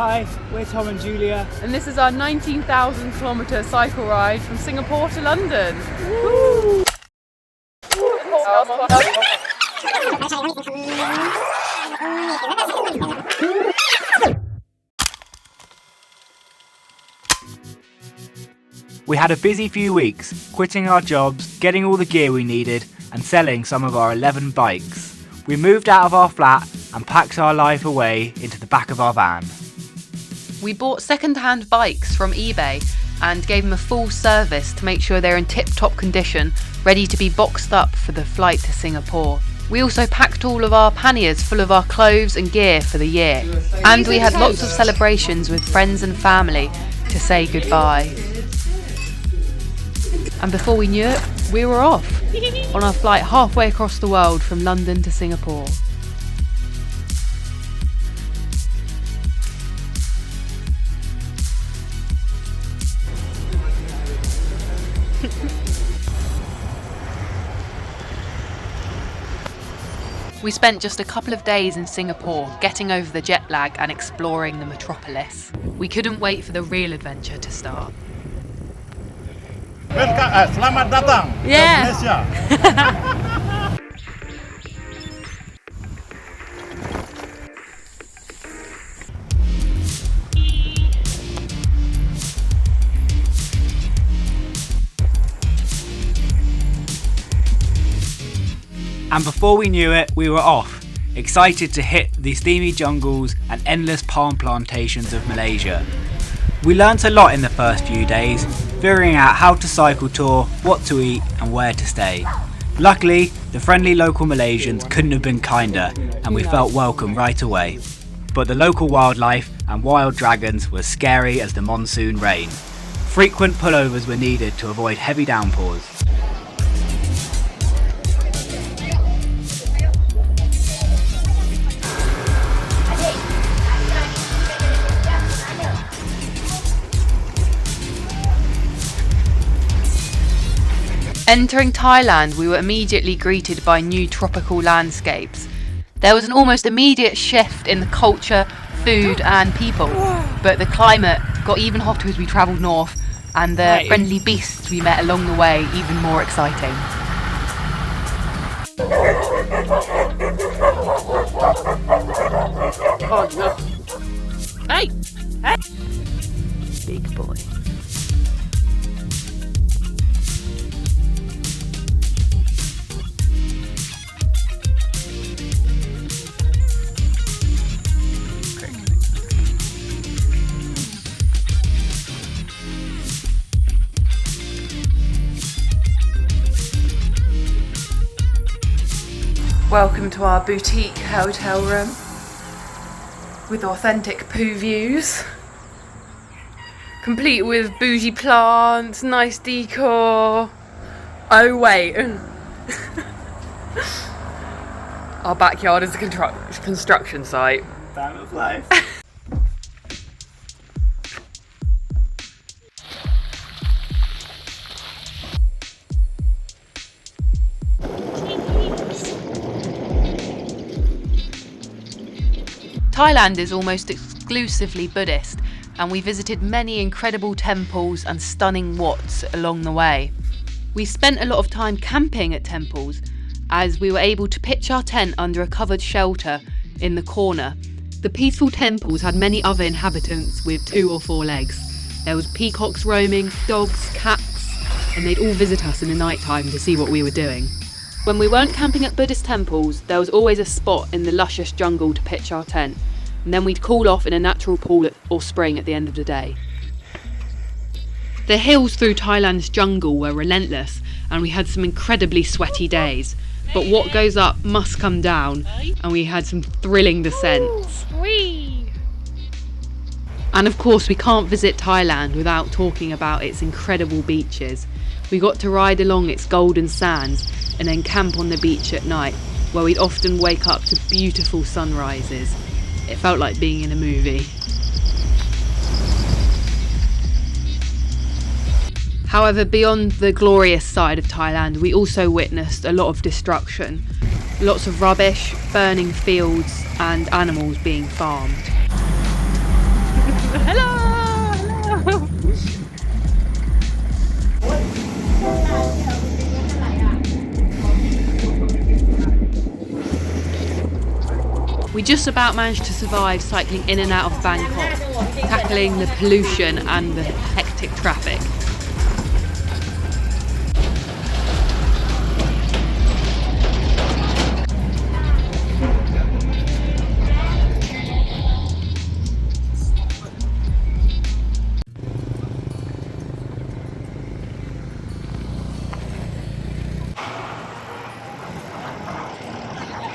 Hi, we're Tom and Julia. And this is our 19,000 kilometre cycle ride from Singapore to London. Woo! We had a busy few weeks, quitting our jobs, getting all the gear we needed, and selling some of our 11 bikes. We moved out of our flat and packed our life away into the back of our van. We bought second-hand bikes from eBay and gave them a full service to make sure they're in tip-top condition, ready to be boxed up for the flight to Singapore. We also packed all of our panniers full of our clothes and gear for the year. And we had lots of celebrations with friends and family to say goodbye. And before we knew it, we were off on our flight halfway across the world from London to Singapore. We spent just a couple of days in Singapore, getting over the jet lag and exploring the metropolis. We couldn't wait for the real adventure to start. Selamat datang ke Malaysia. And before we knew it, we were off, excited to hit the steamy jungles and endless palm plantations of Malaysia. We learnt a lot in the first few days, figuring out how to cycle tour, what to eat and where to stay. Luckily, the friendly local Malaysians couldn't have been kinder and we felt welcome right away. But the local wildlife and wild dragons were scary as the monsoon rain. Frequent pullovers were needed to avoid heavy downpours. Entering Thailand, we were immediately greeted by new tropical landscapes. There was an almost immediate shift in the culture, food and people, but the climate got even hotter as we travelled north and the friendly beasts we met along the way even more exciting. Oh no. Hey! Hey! Big boy. Welcome to our boutique hotel room with authentic poo views, complete with bougie plants, nice decor. Oh wait, our backyard is a construction site. Time of life. Thailand is almost exclusively Buddhist, and we visited many incredible temples and stunning wats along the way. We spent a lot of time camping at temples, as we were able to pitch our tent under a covered shelter in the corner. The peaceful temples had many other inhabitants with 2 or 4 legs. There was peacocks roaming, dogs, cats, and they'd all visit us in the night time to see what we were doing. When we weren't camping at Buddhist temples, there was always a spot in the luscious jungle to pitch our tent, and then we'd cool off in a natural pool or spring at the end of the day. The hills through Thailand's jungle were relentless, and we had some incredibly sweaty days. But what goes up must come down, and we had some thrilling descents. And of course, we can't visit Thailand without talking about its incredible beaches. We got to ride along its golden sands and then camp on the beach at night, where we'd often wake up to beautiful sunrises. It felt like being in a movie. However, beyond the glorious side of Thailand, we also witnessed a lot of destruction. Lots of rubbish, burning fields, and animals being farmed. Hello! Hello! We just about managed to survive cycling in and out of Bangkok, tackling the pollution and the hectic traffic.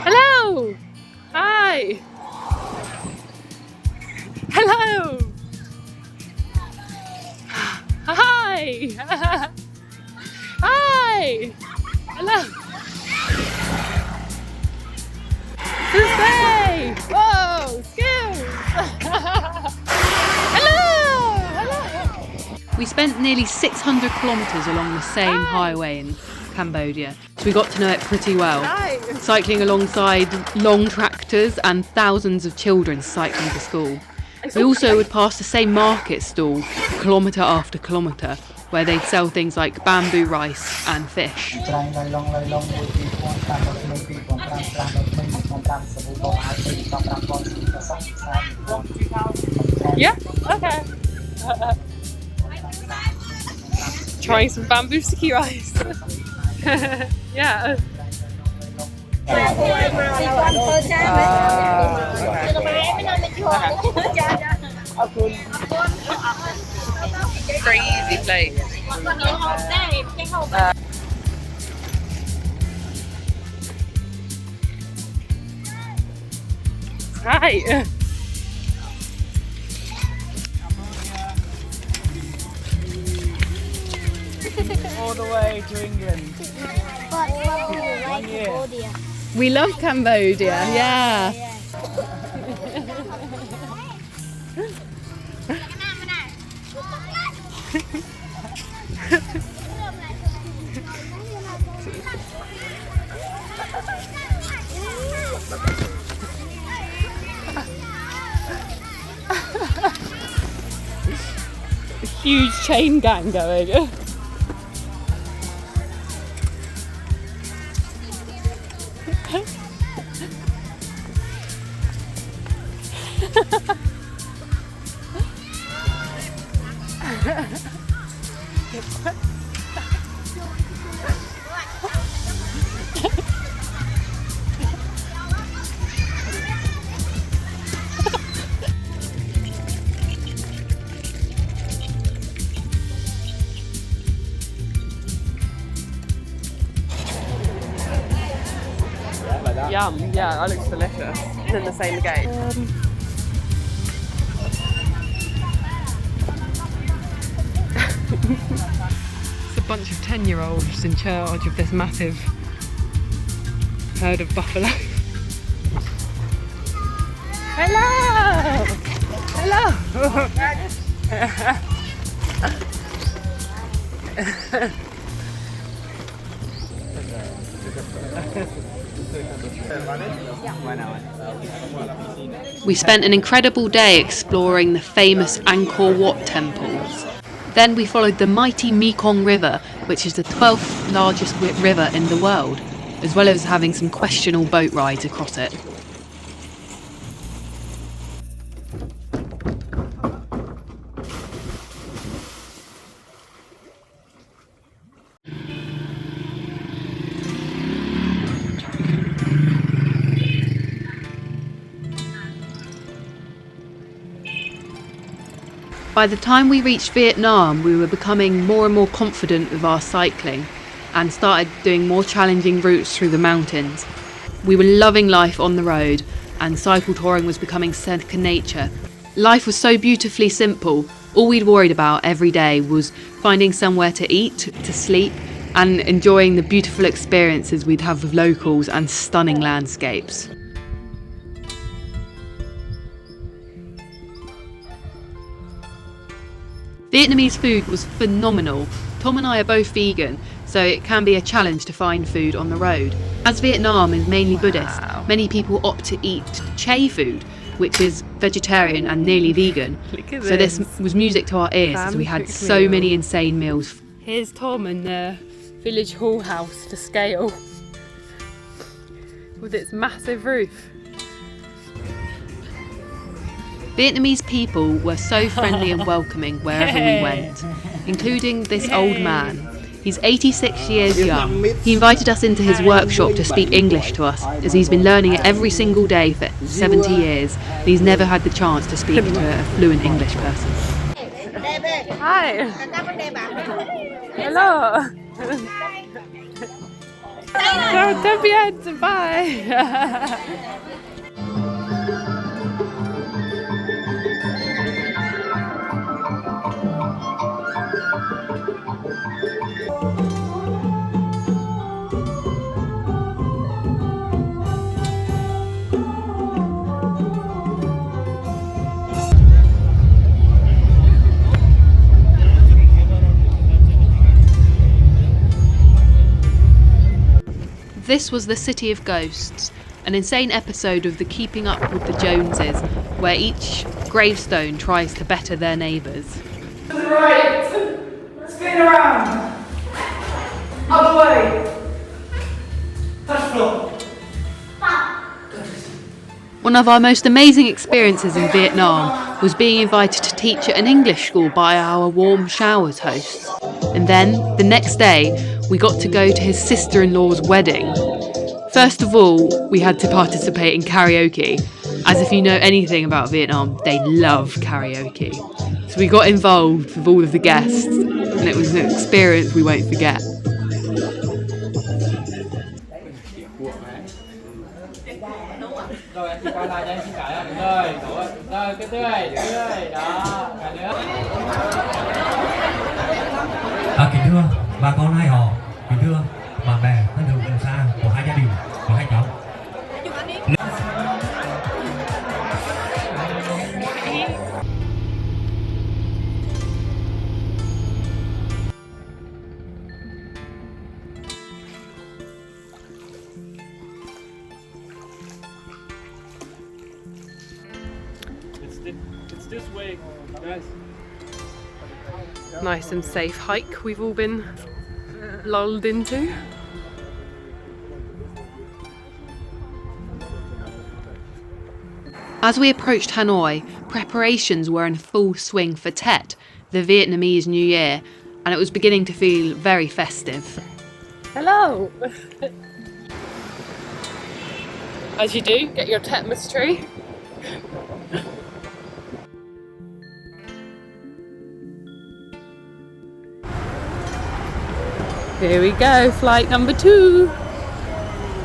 Hello! Hi! Hello! Hi! Hi! Hello! Stay! Whoa! Skills! Hello! Hello! We spent nearly 600 kilometres along the same highway in Cambodia, so we got to know it pretty well. Cycling alongside long tractors and thousands of children cycling to school. We also would pass the same market stall kilometre after kilometre, where they'd sell things like bamboo rice and fish. Yeah, okay. Trying some bamboo sticky rice. Yeah. Crazy place. Hi. All the way to England. 1 year. We love Cambodia, yeah. A huge chain gang going. Yum, yeah, that looks delicious. And then the same again. It's a bunch of 10-year-olds in charge of this massive herd of buffalo. Hello! Hello! We spent an incredible day exploring the famous Angkor Wat temples. Then we followed the mighty Mekong River, which is the 12th largest river in the world, as well as having some questionable boat rides across it. By the time we reached Vietnam, we were becoming more and more confident with our cycling and started doing more challenging routes through the mountains. We were loving life on the road and cycle touring was becoming second nature. Life was so beautifully simple. All we'd worried about every day was finding somewhere to eat, to sleep, and enjoying the beautiful experiences we'd have with locals and stunning landscapes. Vietnamese food was phenomenal. Tom and I are both vegan, so it can be a challenge to find food on the road. As Vietnam is mainly Buddhist, many people opt to eat Chai food, which is vegetarian and nearly vegan. So this was music to our ears as we had so many insane meals. Here's Tom and the village hall house to scale with its massive roof. Vietnamese people were so friendly and welcoming wherever we went, including this old man. He's 86 years young. He invited us into his workshop to speak English to us, as he's been learning it every single day for 70 years, and he's never had the chance to speak to a fluent English person. Hi! Hello! Don't be ahead to bye! This was the City of Ghosts, an insane episode of the Keeping Up with the Joneses, where each gravestone tries to better their neighbours. To the right! Spin around! Other way! Touch floor! One of our most amazing experiences in Vietnam was being invited to teach at an English school by our Warm Showers hosts. And then, the next day, we got to go to his sister-in-law's wedding. First of all, we had to participate in karaoke. As if you know anything about Vietnam, they love karaoke. So we got involved with all of the guests, and it was an experience we won't forget. Kính thưa bà con hai họ, kính thưa bạn bè thân hữu gần xa của hai gia đình, của hai cháu. It's this way, guys. Nice and safe hike we've all been lulled into. As we approached Hanoi, preparations were in full swing for Tet, the Vietnamese New Year, and it was beginning to feel very festive. Hello! As you do, get your Tetmas tree. Here we go, flight number 2.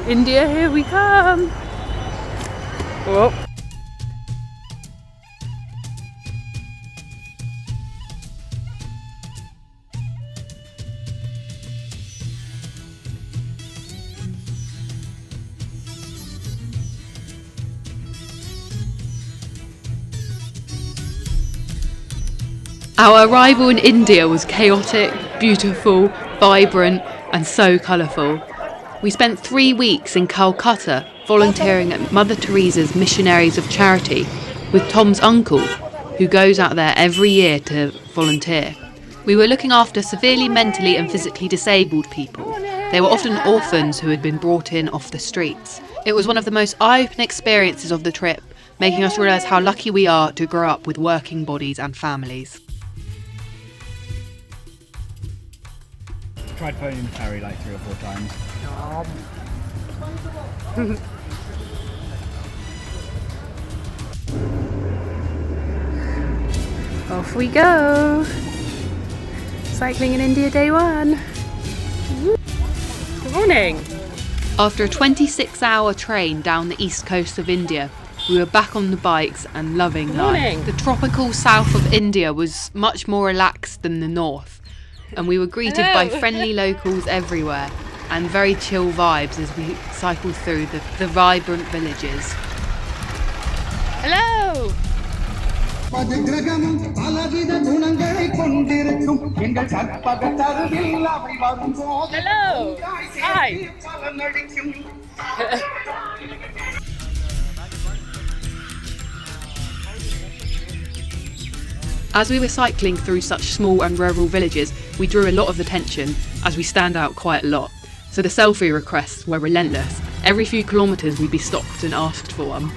India, here we come. Whoop. Our arrival in India was chaotic, beautiful, vibrant and so colourful. We spent 3 weeks in Calcutta volunteering at Mother Teresa's Missionaries of Charity with Tom's uncle, who goes out there every year to volunteer. We were looking after severely mentally and physically disabled people. They were often orphans who had been brought in off the streets. It was one of the most eye-opening experiences of the trip, making us realise how lucky we are to grow up with working bodies and families. Tried phoning Harry like 3 or 4 times. Off we go! Cycling in India day 1. Good morning! After a 26-hour train down the east coast of India, we were back on the bikes and loving life. The tropical south of India was much more relaxed than the north, and we were greeted by friendly locals everywhere and very chill vibes as we cycled through the vibrant villages. Hello! Hello! Hi! As we were cycling through such small and rural villages, we drew a lot of attention as we stand out quite a lot. So the selfie requests were relentless. Every few kilometres we'd be stopped and asked for one.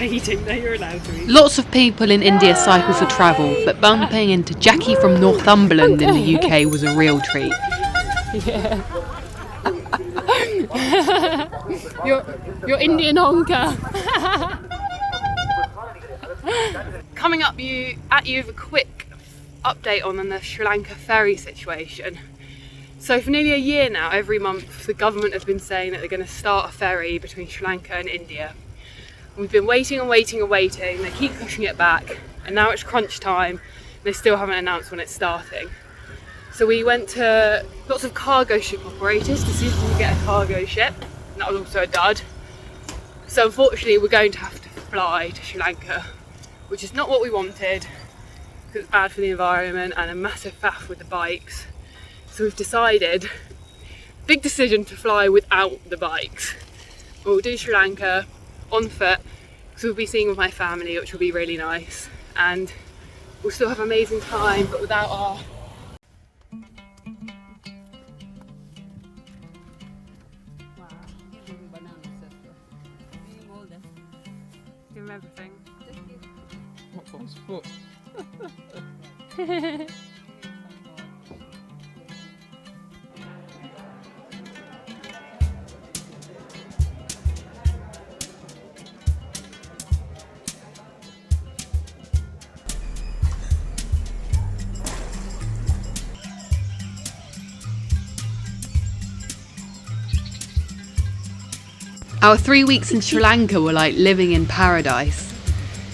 You didn't know you were allowed to eat. Lots of people in India cycle for travel, but bumping into Jackie from Northumberland in the UK was a real treat. Yeah. You're Indian honker. Coming up at you with a quick update on the Sri Lanka ferry situation. So for nearly a year now, every month the government has been saying that they're going to start a ferry between Sri Lanka and India. We've been waiting and waiting and waiting, they keep pushing it back, and now it's crunch time, and they still haven't announced when it's starting. So we went to lots of cargo ship operators to see if we could get a cargo ship, and that was also a dud. So unfortunately we're going to have to fly to Sri Lanka, which is not what we wanted, because it's bad for the environment and a massive faff with the bikes. So we've decided, big decision, to fly without the bikes. We'll do Sri Lanka on foot, because we'll be seeing with my family, which will be really nice, and we'll still have an amazing time, but without our give him everything. What's on his foot? Our 3 weeks in Sri Lanka were like living in paradise.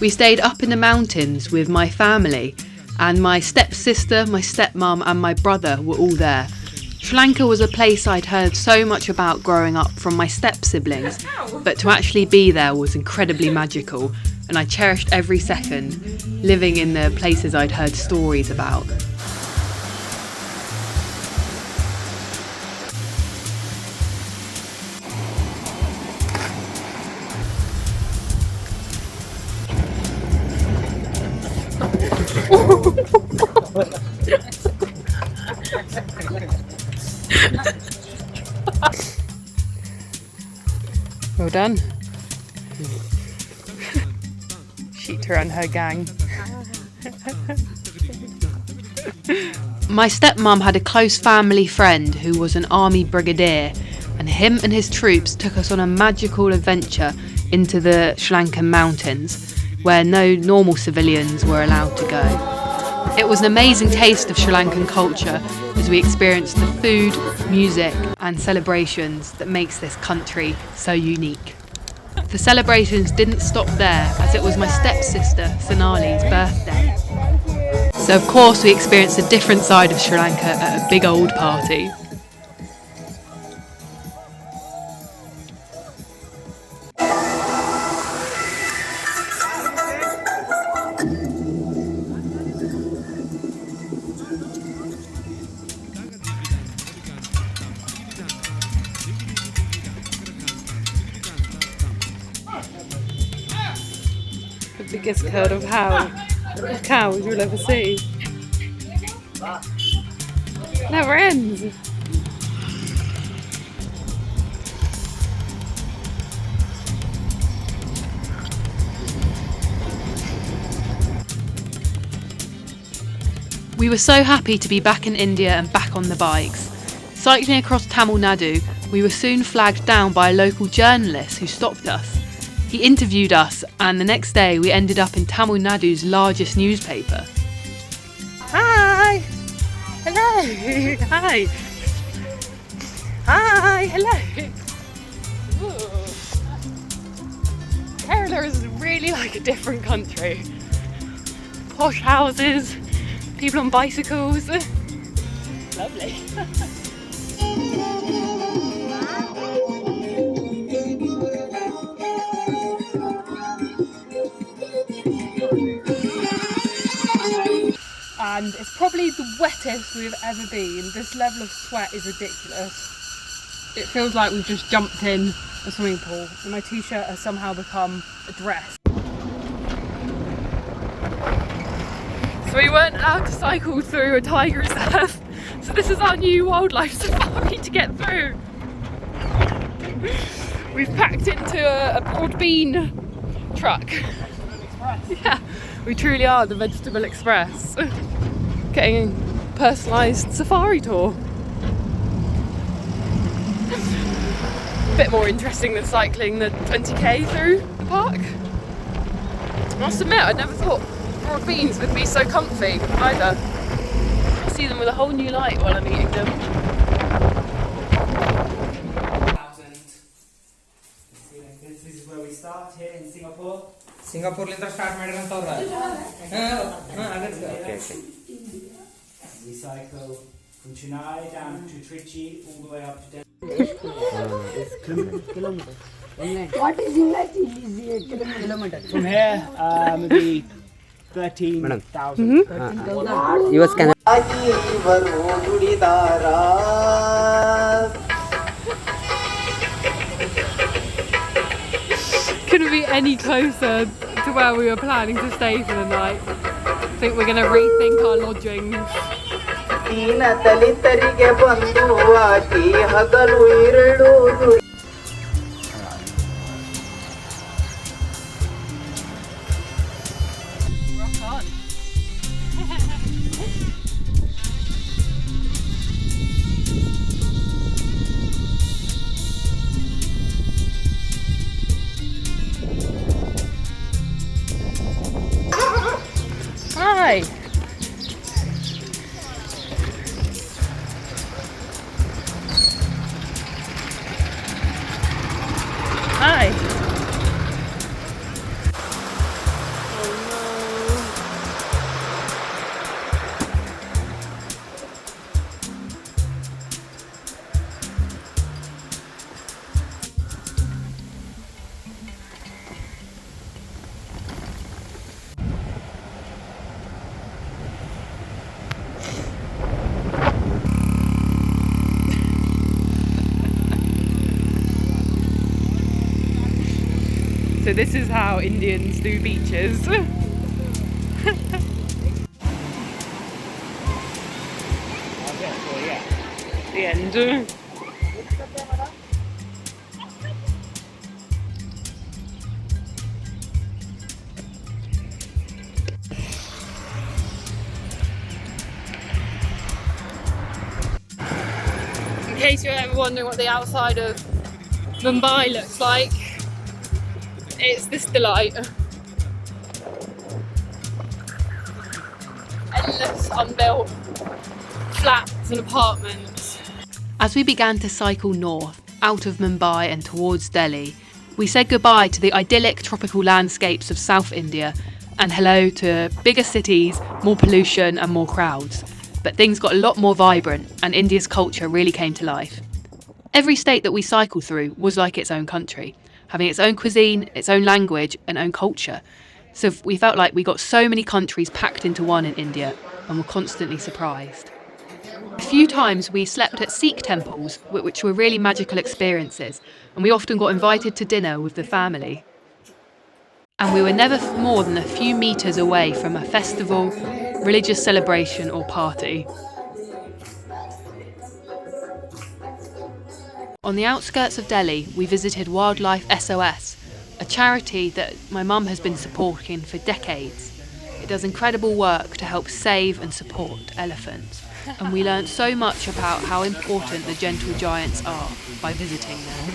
We stayed up in the mountains with my family, and my stepsister, my stepmom and my brother were all there. Sri Lanka was a place I'd heard so much about growing up from my step-siblings, but to actually be there was incredibly magical, and I cherished every second, living in the places I'd heard stories about. Well done. Sheeta and her gang. My stepmom had a close family friend who was an army brigadier, and him and his troops took us on a magical adventure into the Sri Lankan mountains, where no normal civilians were allowed to go. It was an amazing taste of Sri Lankan culture as we experienced the food, music and celebrations that makes this country so unique. The celebrations didn't stop there, as it was my stepsister Sonali's birthday. So of course we experienced a different side of Sri Lanka at a big old party. The biggest herd of cows you'll ever see. Never ends. We were so happy to be back in India and back on the bikes. Cycling across Tamil Nadu, we were soon flagged down by a local journalist who stopped us. He interviewed us, and the next day we ended up in Tamil Nadu's largest newspaper. Hi! Hello! Hi! Hi! Hello! Ooh. Kerala is really like a different country. Posh houses, people on bicycles. Lovely. and it's probably the wettest we've ever been. This level of sweat is ridiculous. It feels like we've just jumped in a swimming pool and my t-shirt has somehow become a dress. So we weren't allowed to cycle through a tiger reserve, so this is our new wildlife safari to get through. We've packed into a broad bean truck. Yeah, we truly are the Vegetable Express. Getting a personalised safari tour. A bit more interesting than cycling the 20k through the park. I must admit, I never thought broad beans would be so comfy either. I see them with a whole new light while I'm eating them. This is where we start here in Singapore. Singapore start Okay. We cycle from Chennai down to Trichy, all the way up to Delhi. What is kilometer? From here, maybe 13,000. US can. Couldn't be any closer to where we were planning to stay for the night. I think we're going to rethink our lodgings. Rock on. Hi. Hi. So this is how Indians do beaches. The end. In case you're ever wondering what the outside of Mumbai looks like, it's this delight. Endless unbuilt flats and apartments. As we began to cycle north, out of Mumbai and towards Delhi, we said goodbye to the idyllic tropical landscapes of South India and hello to bigger cities, more pollution and more crowds. But things got a lot more vibrant and India's culture really came to life. Every state that we cycled through was like its own country, having its own cuisine, its own language and own culture. So we felt like we got so many countries packed into one in India and were constantly surprised. A few times we slept at Sikh temples, which were really magical experiences, and we often got invited to dinner with the family. And we were never more than a few metres away from a festival, religious celebration or party. On the outskirts of Delhi, we visited Wildlife SOS, a charity that my mum has been supporting for decades. It does incredible work to help save and support elephants, and we learnt so much about how important the gentle giants are by visiting them.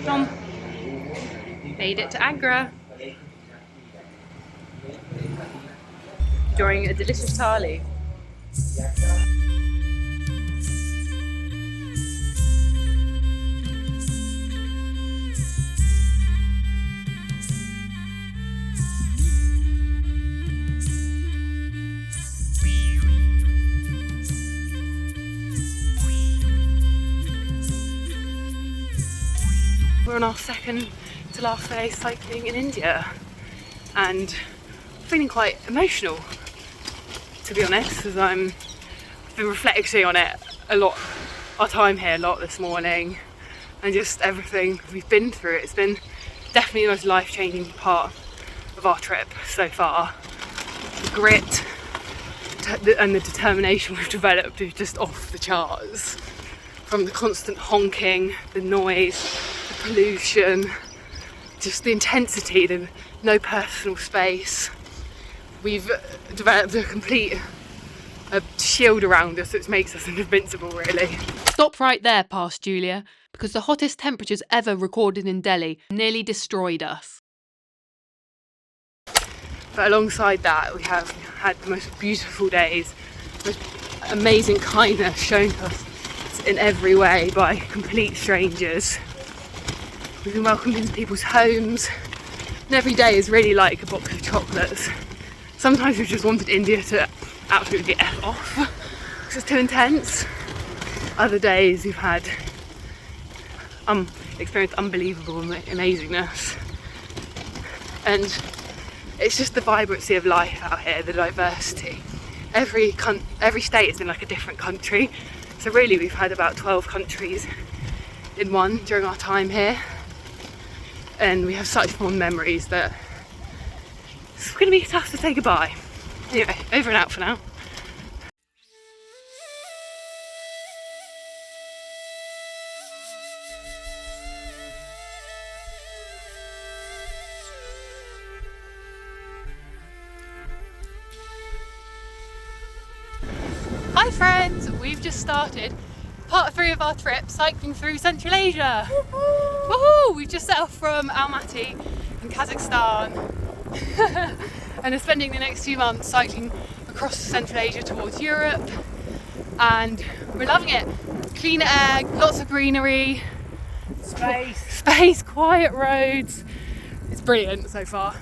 Tom, made it to Agra. Enjoying a delicious thali. We're on our second to last day cycling in India, and feeling quite emotional, to be honest, as I've been reflecting on it a lot, our time here a lot this morning, and just everything we've been through. It's been definitely the most life-changing part of our trip so far. The grit and the determination we've developed is just off the charts. From the constant honking, the noise, the pollution, just the intensity, the no personal space. We've developed a complete shield around us that makes us invincible, really. Stop right there, past Julia, because the hottest temperatures ever recorded in Delhi nearly destroyed us. But alongside that, we have had the most beautiful days, most amazing kindness shown to us in every way by complete strangers. We've been welcomed into people's homes, and every day is really like a box of chocolates. Sometimes we've just wanted India to absolutely F off because it's too intense. Other days we've had experienced unbelievable amazingness, and it's just the vibrancy of life out here, the diversity. Every state has been like a different country, so really we've had about 12 countries in one during our time here, and we have such fond memories that it's going to be tough to say goodbye. Anyway, over and out for now. Hi friends, we've just started part 3 of our trip cycling through Central Asia. Woohoo! We've just set off from Almaty in Kazakhstan and are spending the next few months cycling across Central Asia towards Europe, and we're loving it. Clean air, lots of greenery, space, quiet roads. It's brilliant so far.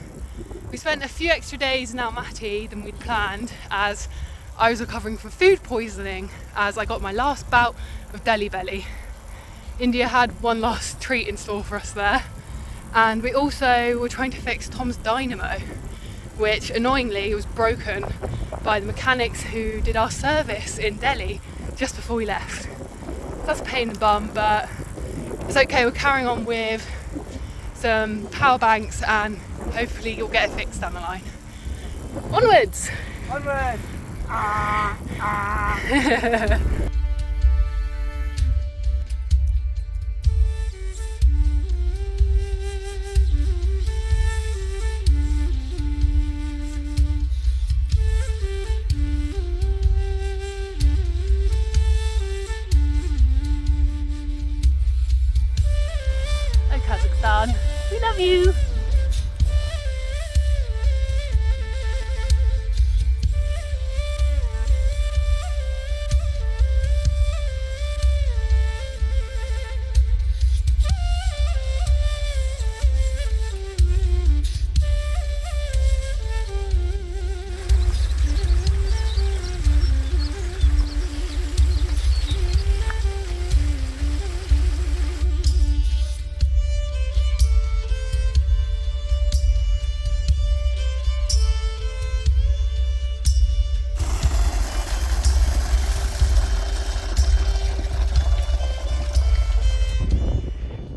We spent a few extra days in Almaty than we'd planned, as I was recovering from food poisoning as I got my last bout of Delhi belly. India had one last treat in store for us there, and we also were trying to fix Tom's dynamo, which annoyingly was broken by the mechanics who did our service in Delhi just before we left. That's a pain in the bum, but it's okay. We're carrying on with some power banks and hopefully you'll get it fixed down the line. Onwards! Onward! Oh, Kazakhstan, we love you!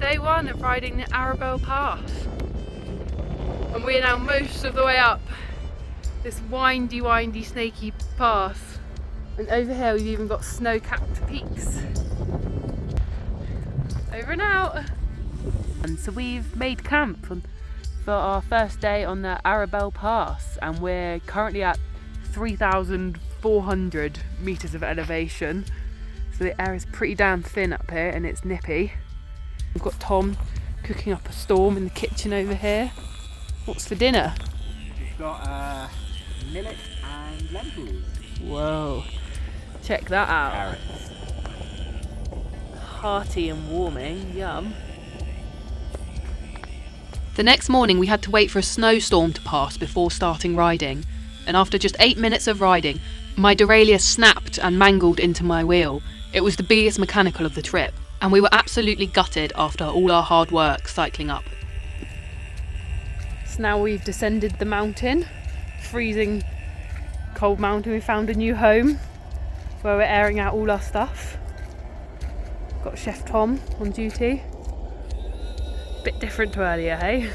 Day 1 of riding the Arabelle Pass, and we are now most of the way up this windy snaky path, and over here we've even got snow-capped peaks. Over and out! And so we've made camp for our first day on the Arabelle Pass, and we're currently at 3,400 metres of elevation, so the air is pretty damn thin up here and it's nippy. We've got Tom cooking up a storm in the kitchen over here. What's for dinner? We've got millet and lentils. Whoa, check that out. Carrots. Hearty and warming, yum. The next morning we had to wait for a snowstorm to pass before starting riding, and after just 8 minutes of riding, my derailleur snapped and mangled into my wheel. It was the biggest mechanical of the trip, and we were absolutely gutted after all our hard work cycling up. So now we've descended the mountain freezing cold mountain, we found a new home where we're airing out all our stuff. Got Chef Tom on duty. Bit different to earlier, hey?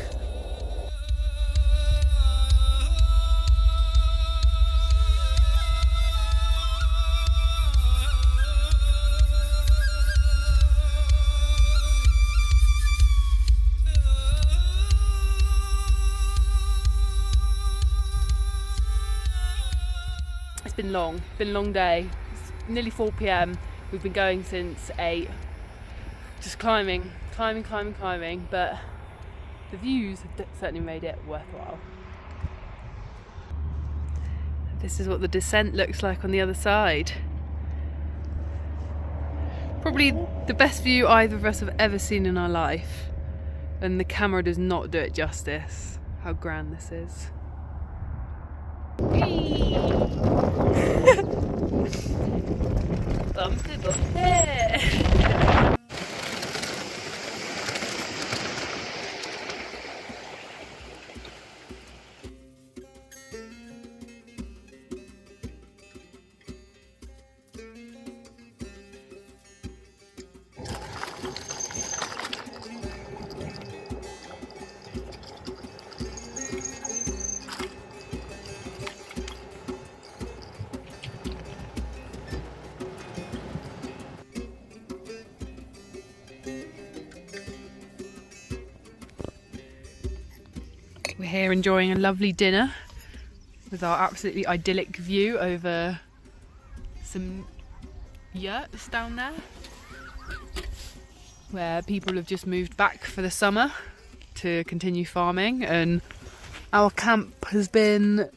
It's been a long day. It's nearly 4 p.m. We've been going since 8, just climbing, but the views have certainly made it worthwhile. This is what the descent looks like on the other side. Probably the best view either of us have ever seen in our life, and the camera does not do it justice, how grand this is. Bumpy, bumpy. We're here enjoying a lovely dinner with our absolutely idyllic view over some yurts down there where people have just moved back for the summer to continue farming, and our camp has been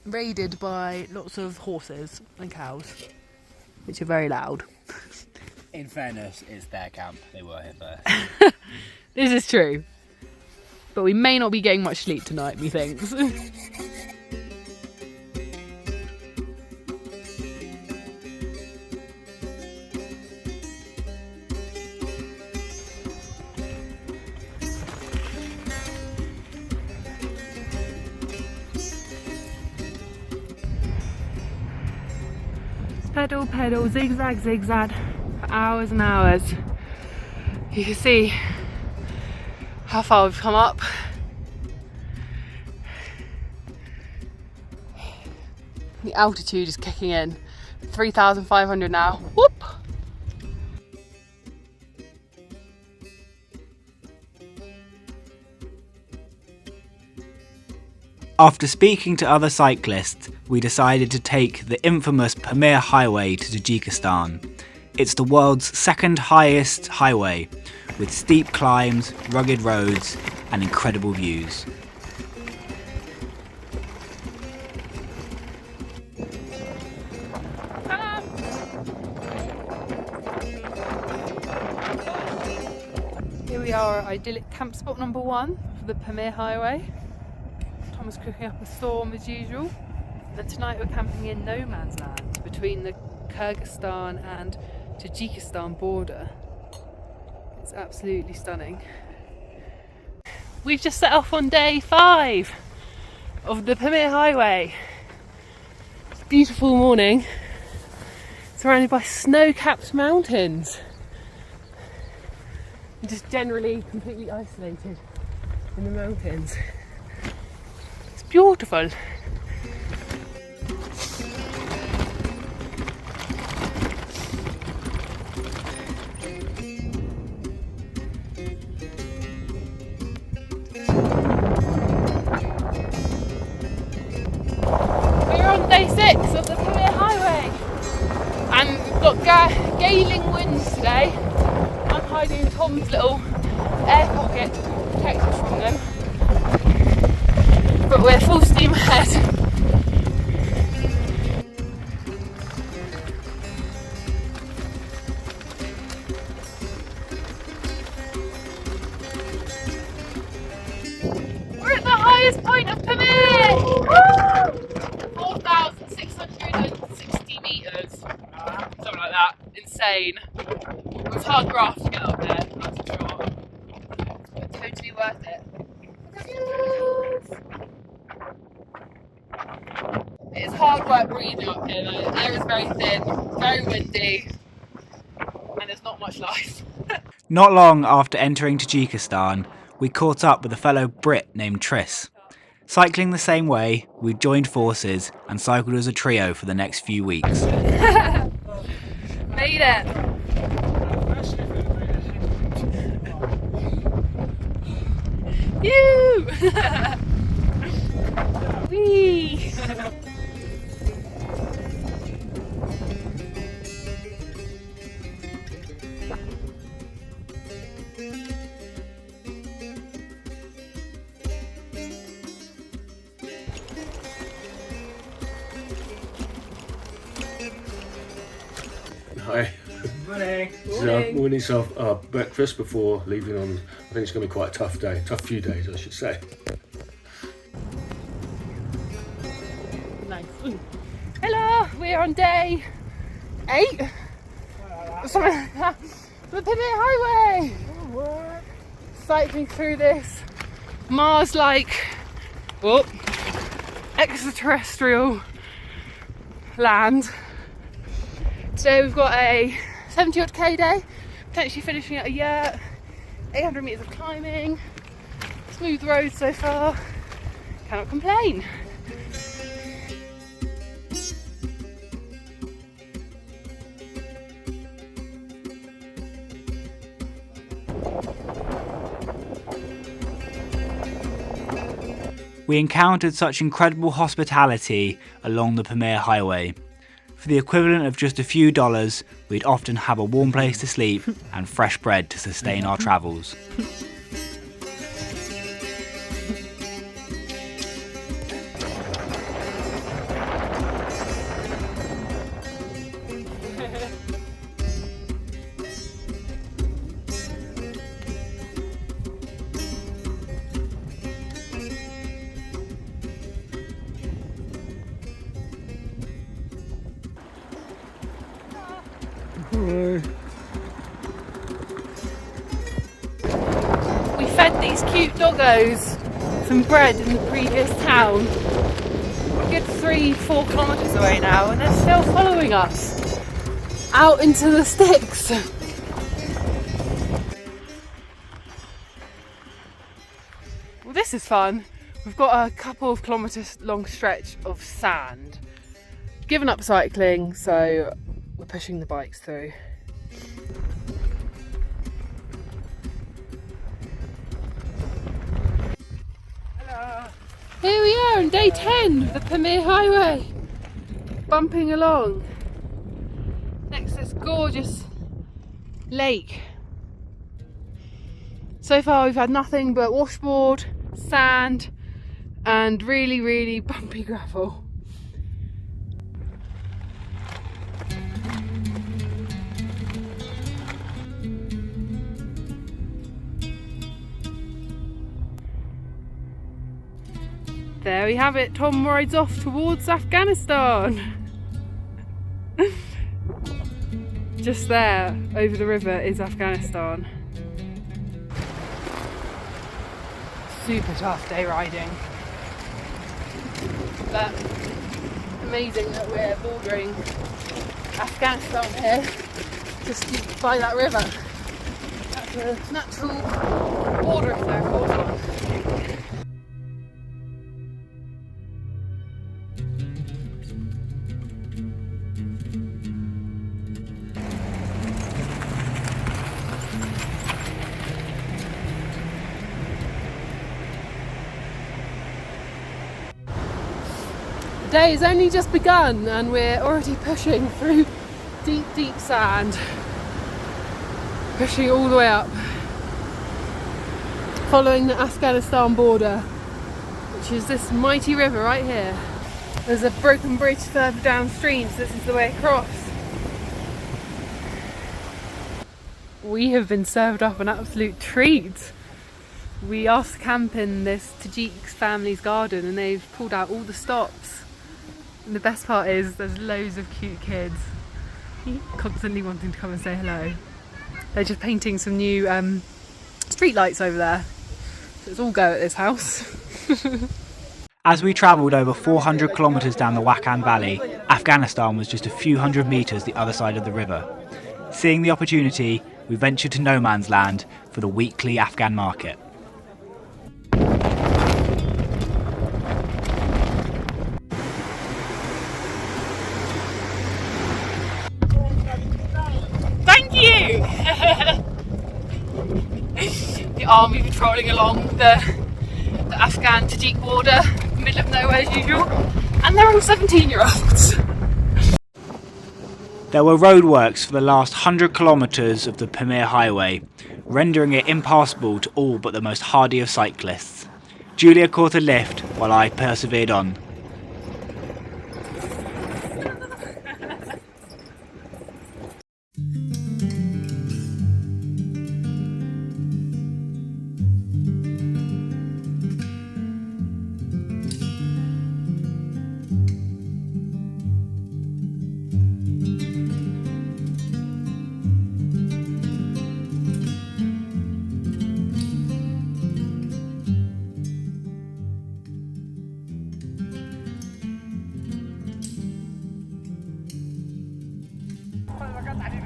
raided by lots of horses and cows, which are very loud. In fairness, it's their camp. They were here first. This is true. But we may not be getting much sleep tonight, methinks. Pedal, pedal, zigzag, zigzag, for hours and hours. You can see how far we've come up. The altitude is kicking in. 3,500 now. Whoop! After speaking to other cyclists, we decided to take the infamous Pamir Highway to Tajikistan. It's the world's second highest highway, with steep climbs, rugged roads, and incredible views. Here we are at idyllic camp spot number 1 for the Pamir Highway. Tom is cooking up a storm as usual, and tonight we're camping in no man's land between the Kyrgyzstan and Tajikistan border. It's absolutely stunning. We've just set off on day 5 of the Pamir Highway. It's a beautiful morning, surrounded by snow-capped mountains. And just generally completely isolated in the mountains. It's beautiful. Day 6 of the Pamir Highway, and we've got galing winds today. I'm hiding in Tom's little air pocket to protect us from them, but we're full steam ahead. We're at the highest point of Pamir! Woo! 4,660 metres, something like that. Insane. It was hard graft to get up there, that's for sure. But totally worth it. It's hard work breathing up here. The air is very thin, very windy, and there's not much life. Not long after entering Tajikistan, we caught up with a fellow Brit named Tris. Cycling the same way, we joined forces and cycled as a trio for the next few weeks. Made it! You! Whee! Hi. Morning. Morning. So breakfast before leaving on. I think it's going to be quite a tough day. Tough few days, I should say. Nice. Hello, we're on day 8. Something like that. The Pamir Highway. Cycling through this Mars-like, extraterrestrial land. Today we've got a 70 odd K day, potentially finishing at a yurt, 800 metres of climbing, smooth road so far, cannot complain. We encountered such incredible hospitality along the Pamir Highway. For the equivalent of just a few dollars, we'd often have a warm place to sleep and fresh bread to sustain our travels. We fed these cute doggos some bread in the previous town. We're a good 3-4 kilometres away now and they're still following us out into the sticks. Well, this is fun. We've got a couple of kilometres long stretch of sand. Given up cycling, so we're pushing the bikes through. Hello. Here we are on day 10 of the Pamir Highway, bumping along next to this gorgeous lake. So far we've had nothing but washboard, sand and really, really bumpy gravel. There we have it, Tom rides off towards Afghanistan. Just there, over the river, is Afghanistan. Super tough day riding. But amazing that we're bordering Afghanistan here, just by that river. That's a natural border if there was one. The day has only just begun and we're already pushing through deep, deep sand. Pushing all the way up. Following the Afghanistan border, which is this mighty river right here. There's a broken bridge further downstream, so this is the way across. We have been served up an absolute treat. We asked to camp in this Tajik family's garden and they've pulled out all the stops. And the best part is there's loads of cute kids constantly wanting to come and say hello. They're just painting some new street lights over there. So it's all go at this house. As we travelled over 400 kilometres down the Wakhan Valley, Afghanistan was just a few hundred metres the other side of the river. Seeing the opportunity, we ventured to no man's land for the weekly Afghan market. Thank you! The army patrolling along the Afghan Tajik border, middle of nowhere as usual, and they're all 17-year-olds. There were roadworks for the last 100 kilometres of the Pamir Highway, rendering it impassable to all but the most hardy of cyclists. Julia caught a lift while I persevered on.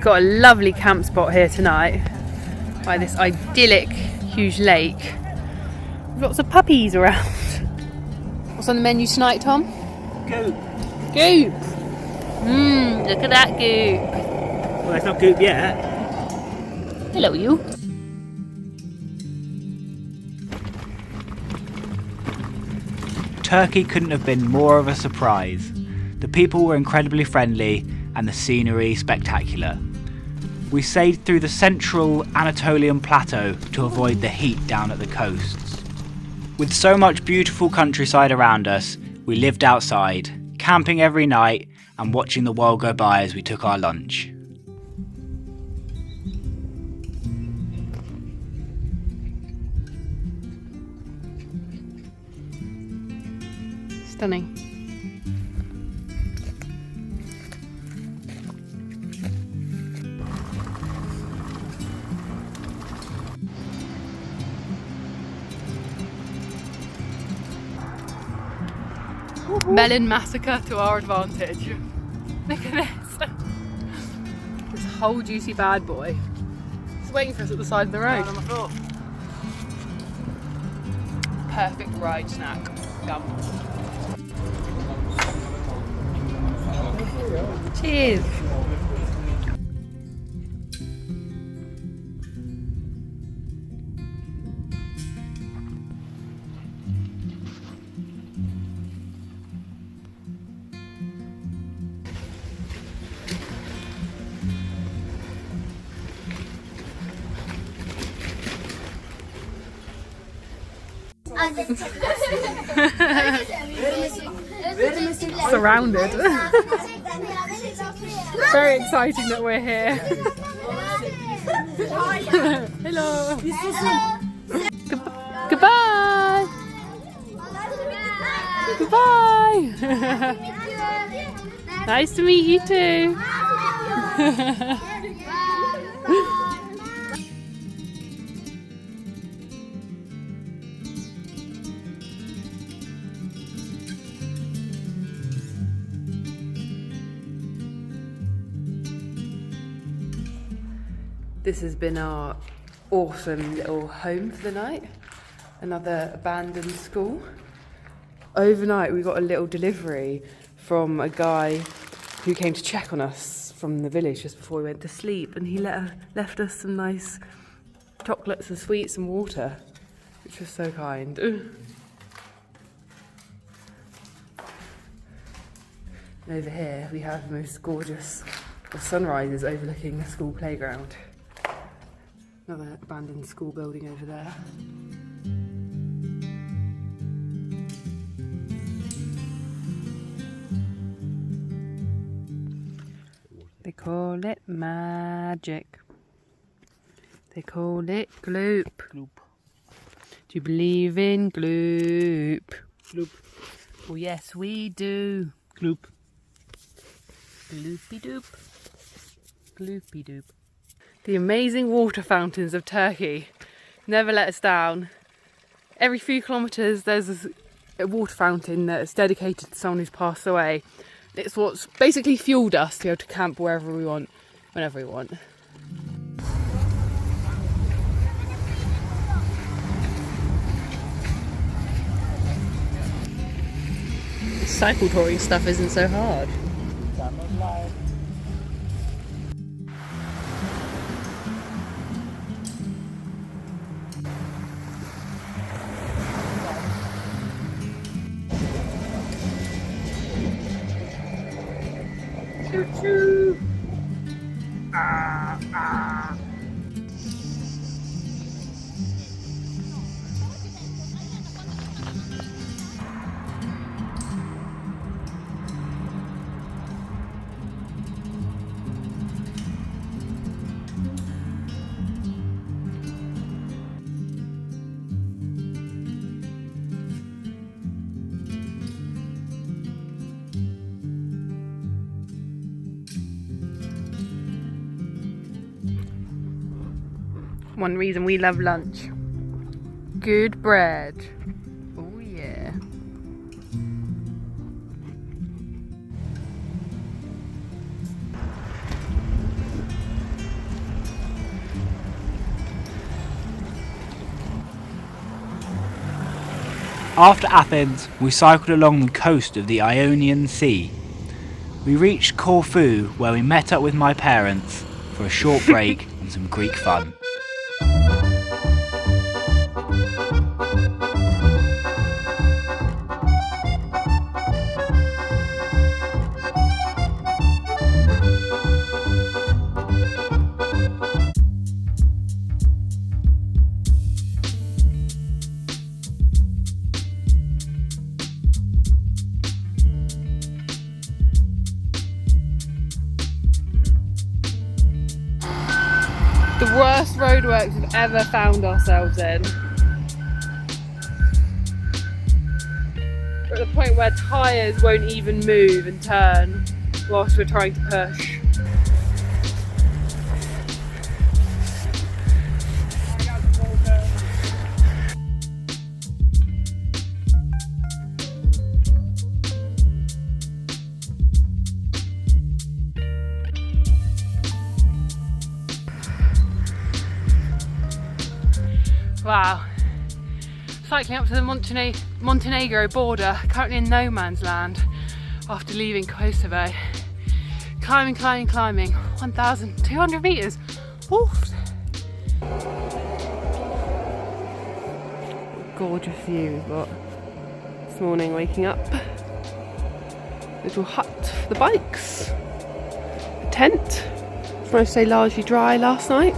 Got a lovely camp spot here tonight by this idyllic huge lake. Lots of puppies around. What's on the menu tonight, Tom? Goop. Goop! Look at that goop. Well, it's not goop yet. Hello, you. Turkey couldn't have been more of a surprise. The people were incredibly friendly and the scenery spectacular. We sailed through the central Anatolian plateau to avoid the heat down at the coasts. With so much beautiful countryside around us, we lived outside, camping every night and watching the world go by as we took our lunch. Stunning. Melon massacre to our advantage. Look at this. This whole juicy bad boy. It's waiting for us at the side of the road. Perfect ride snack. Yum. Cheers. Surrounded. Very exciting that we're here. Hello. Goodbye. Goodbye. Nice to meet you too. This has been our awesome little home for the night. Another abandoned school. Overnight we got a little delivery from a guy who came to check on us from the village just before we went to sleep, and he left us some nice chocolates and sweets and water, which was so kind. And over here we have the most gorgeous of sunrises overlooking the school playground. Another abandoned school building over there. They call it magic. They call it gloop. Gloop. Do you believe in gloop? Gloop. Oh yes, we do. Gloop. Gloopy doop. Gloopy doop. The amazing water fountains of Turkey never let us down. Every few kilometres there's a water fountain that's dedicated to someone who's passed away. It's what's basically fueled us to be able to camp wherever we want, whenever we want. Cycle touring stuff isn't so hard. Choo-choo! One reason we love lunch. Good bread. Oh yeah. After Athens, we cycled along the coast of the Ionian Sea. We reached Corfu, where we met up with my parents for a short break and some Greek fun. The worst roadworks we've ever found ourselves in. We're at the point where tyres won't even move and turn whilst we're trying to push. Wow, cycling up to the Montenegro border, currently in no man's land after leaving Kosovo. Climbing, 1,200 metres. Oof. Gorgeous view we've got this morning waking up. Little hut for the bikes. A tent. Supposed to stay largely dry last night.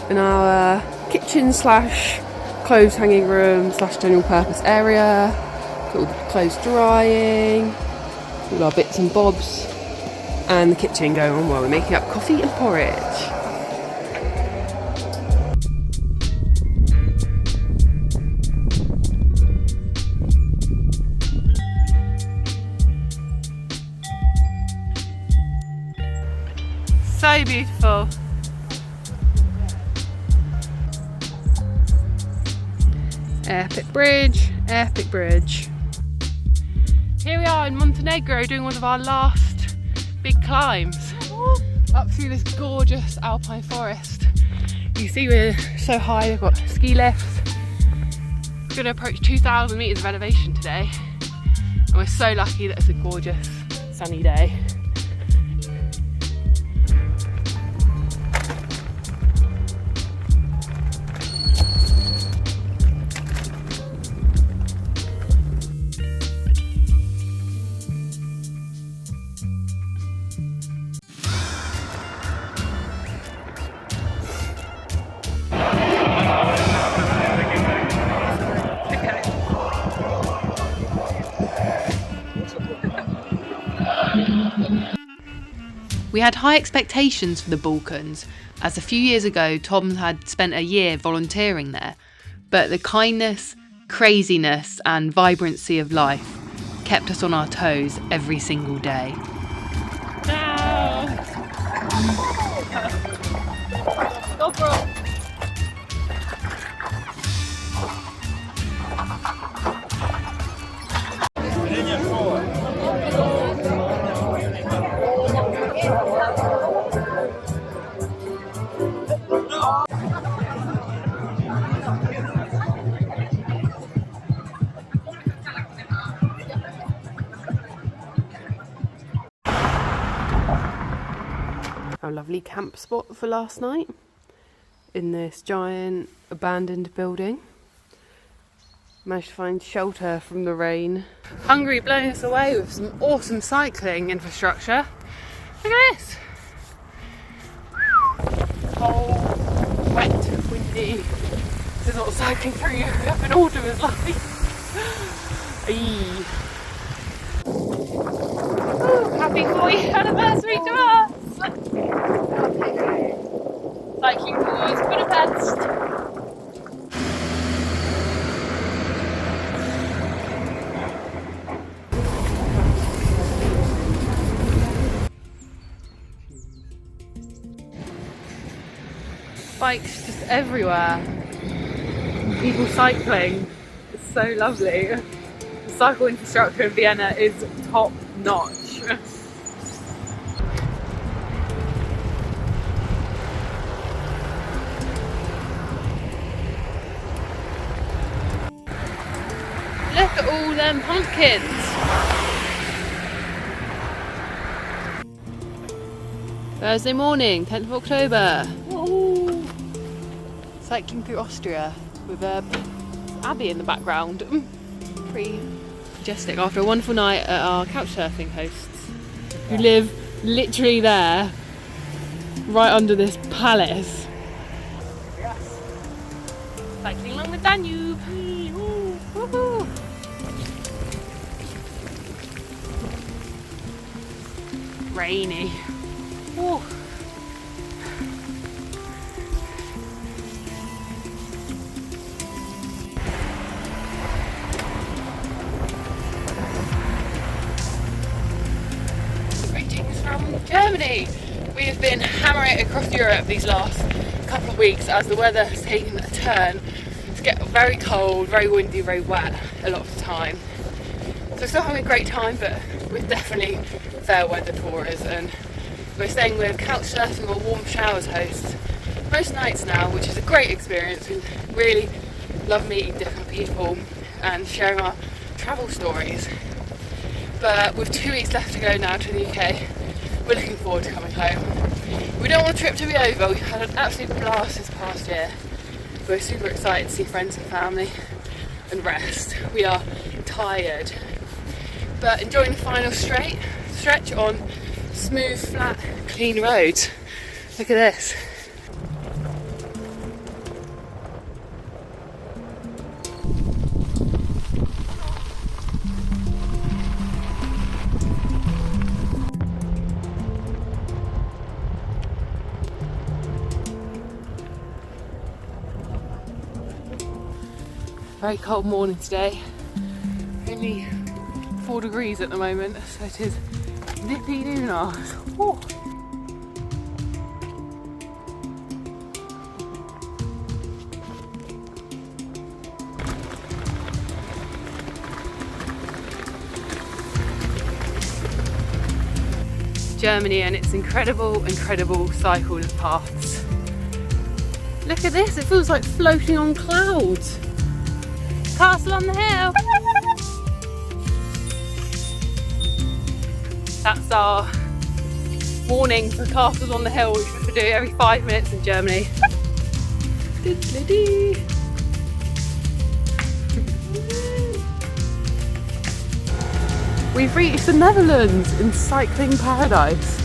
And our kitchen slash clothes hanging room slash general purpose area. Got all the clothes drying, all our bits and bobs, and the kitchen going on while we're making up coffee and porridge. So beautiful. Epic bridge, epic bridge. Here we are in Montenegro doing one of our last big climbs up through this gorgeous alpine forest. You see we're so high, we've got ski lifts. We're going to approach 2,000 metres of elevation today, and we're so lucky that it's a gorgeous sunny day. We had high expectations for the Balkans, as a few years ago Tom had spent a year volunteering there, but the kindness, craziness and vibrancy of life kept us on our toes every single day. our lovely camp spot for last night in this giant abandoned building. Managed to find shelter from the rain. Hungary blowing us away with some awesome cycling infrastructure. Look at this! Cold, wet, windy. This is what cycling through Europe in autumn is like. Eee. Ooh, happy 40th anniversary to us! Cycling towards Budapest. Bikes just everywhere. People cycling. It's so lovely. The cycle infrastructure in Vienna is top notch. Look at all them pumpkins. Thursday morning, 10th of October. Ooh. Cycling through Austria with Abby in the background. Pretty majestic after a wonderful night at our couchsurfing hosts who live literally there, right under this palace. Yes. Cycling along the Danube. Ooh, woohoo. Rainy. Ooh. Greetings from Germany. We have been hammering across Europe these last couple of weeks as the weather has taken a turn to get very cold, very windy, very wet a lot of the time. So we're still having a great time, but we're definitely fair weather tourists, and we're staying with couchsurfing or warm showers hosts most nights now, which is a great experience. We really love meeting different people and sharing our travel stories. But with 2 weeks left to go now to the UK, we're looking forward to coming home. We don't want the trip to be over. We've had an absolute blast this past year. We're super excited to see friends and family and rest. We are tired, but enjoying the final stretch on smooth, flat, clean roads. Look at this. Very cold morning today. Only 4 degrees at the moment, so it is nippy noonas. Oh. Germany and its incredible cycle paths. Look at this, it feels like floating on clouds. Castle on the hill. That's our warning for castles on the hill, which we have to do every 5 minutes in Germany. We've reached the Netherlands in cycling paradise.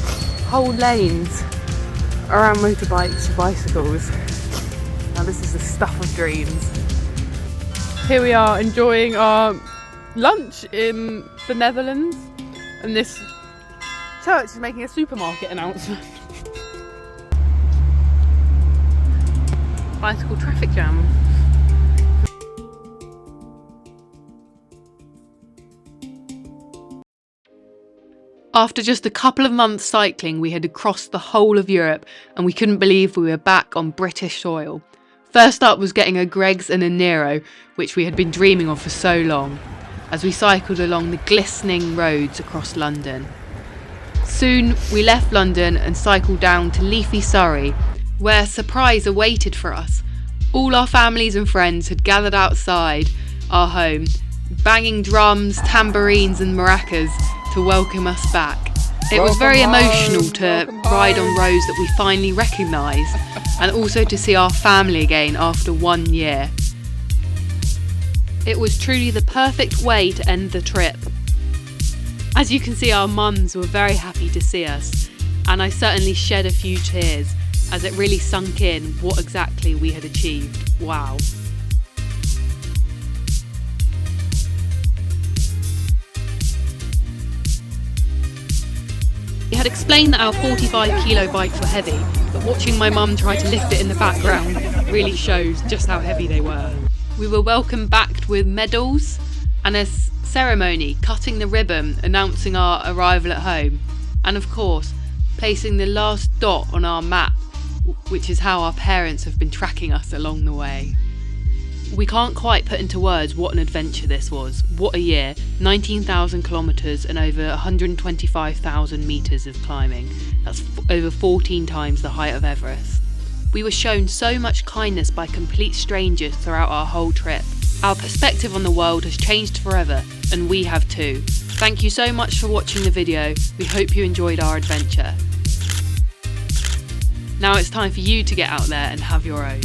Whole lanes around motorbikes and bicycles. Now this is the stuff of dreams. Here we are enjoying our lunch in the Netherlands, and this church is making a supermarket announcement. Bicycle traffic jam. After just a couple of months cycling, we had crossed the whole of Europe and we couldn't believe we were back on British soil. First up was getting a Greggs and a Nero, which we had been dreaming of for so long, as we cycled along the glistening roads across London. Soon we left London and cycled down to leafy Surrey, where a surprise awaited for us. All our families and friends had gathered outside our home, banging drums, tambourines and maracas to welcome us back. It was very emotional to ride on roads that we finally recognised, and also to see our family again after 1 year. It was truly the perfect way to end the trip. As you can see, our mums were very happy to see us, and I certainly shed a few tears as it really sunk in what exactly we had achieved. Wow. He had explained that our 45 kilo bikes were heavy, but watching my mum try to lift it in the background really shows just how heavy they were. We were welcomed back with medals and a ceremony cutting the ribbon announcing our arrival at home, and of course placing the last dot on our map, which is how our parents have been tracking us along the way. We can't quite put into words what an adventure this was. What a year. 19,000 kilometres and over 125,000 metres of climbing. That's over 14 times the height of Everest. We were shown so much kindness by complete strangers throughout our whole trip. Our perspective on the world has changed forever, and we have too. Thank you so much for watching the video. We hope you enjoyed our adventure. Now it's time for you to get out there and have your own.